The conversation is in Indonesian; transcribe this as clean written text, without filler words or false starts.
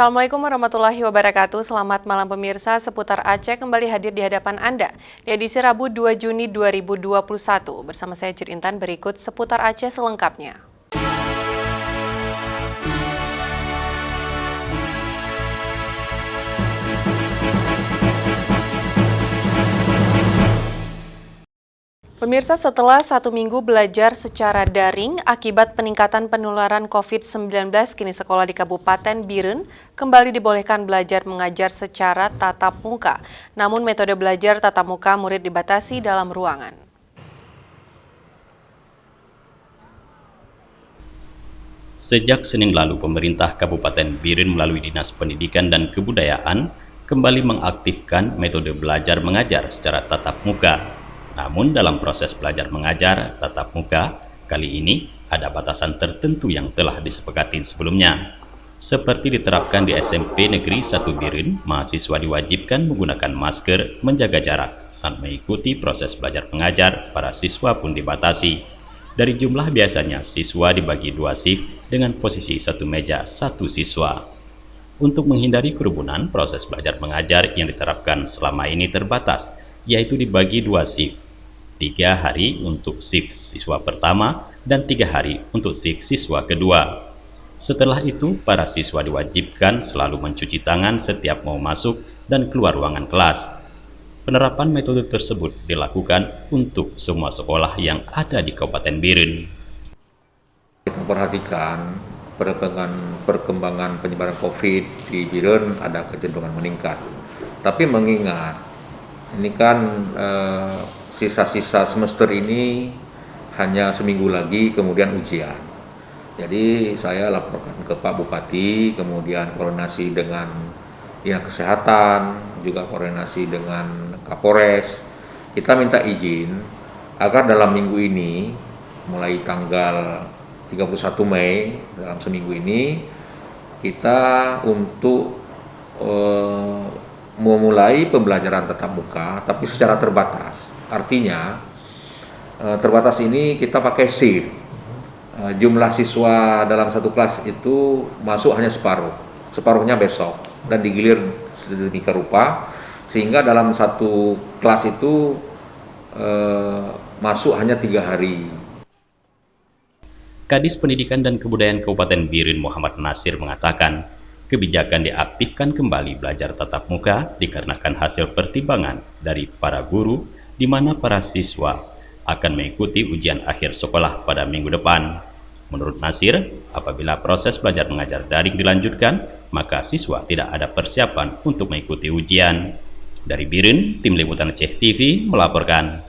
Assalamualaikum warahmatullahi wabarakatuh. Selamat malam pemirsa, seputar Aceh kembali hadir di hadapan Anda di edisi Rabu 2 Juni 2021. Bersama saya Jir Intan, berikut seputar Aceh selengkapnya. Pemirsa, setelah 1 minggu belajar secara daring akibat peningkatan penularan COVID-19, kini sekolah di Kabupaten Biren kembali dibolehkan belajar mengajar secara tatap muka. Namun metode belajar tatap muka murid dibatasi dalam ruangan. Sejak Senin lalu, pemerintah Kabupaten Biren melalui Dinas Pendidikan dan Kebudayaan kembali mengaktifkan metode belajar mengajar secara tatap muka. Namun dalam proses belajar mengajar tatap muka, kali ini ada batasan tertentu yang telah disepakati sebelumnya. Seperti diterapkan di SMP Negeri 1 Biren, mahasiswa diwajibkan menggunakan masker, menjaga jarak, saat mengikuti proses belajar mengajar. Para siswa pun dibatasi. Dari jumlah biasanya, siswa dibagi 2 shift dengan posisi 1 meja 1 siswa. Untuk menghindari kerumunan, proses belajar mengajar yang diterapkan selama ini terbatas, yaitu dibagi 2 shift, 3 hari untuk shift siswa pertama dan 3 hari untuk shift siswa kedua. Setelah itu, para siswa diwajibkan selalu mencuci tangan setiap mau masuk dan keluar ruangan kelas. Penerapan metode tersebut dilakukan untuk semua sekolah yang ada di Kabupaten Biren. Kita perhatikan perkembangan penyebaran COVID di Biren ada kecenderungan meningkat. Tapi mengingat ini kan sisa-sisa semester ini hanya seminggu lagi kemudian ujian. Jadi saya laporkan ke Pak Bupati, kemudian koordinasi dengan Dinas Kesehatan, juga koordinasi dengan Kapolres. Kita minta izin agar dalam minggu ini, mulai tanggal 31 Mei, dalam seminggu ini, kita untuk memulai pembelajaran tatap muka, tapi secara terbatas. Artinya, terbatas ini kita pakai shift. Jumlah siswa dalam satu kelas itu masuk hanya separuhnya besok, dan digilir sedemikian rupa, sehingga dalam satu kelas itu masuk hanya 3 hari. Kadis Pendidikan dan Kebudayaan Kabupaten Biren Muhammad Nasir mengatakan, kebijakan diaktifkan kembali belajar tatap muka dikarenakan hasil pertimbangan dari para guru, di mana para siswa akan mengikuti ujian akhir sekolah pada minggu depan. Menurut Nasir, apabila proses belajar mengajar daring dilanjutkan, maka siswa tidak ada persiapan untuk mengikuti ujian. Dari Biren, Tim Liputan Aceh TV melaporkan.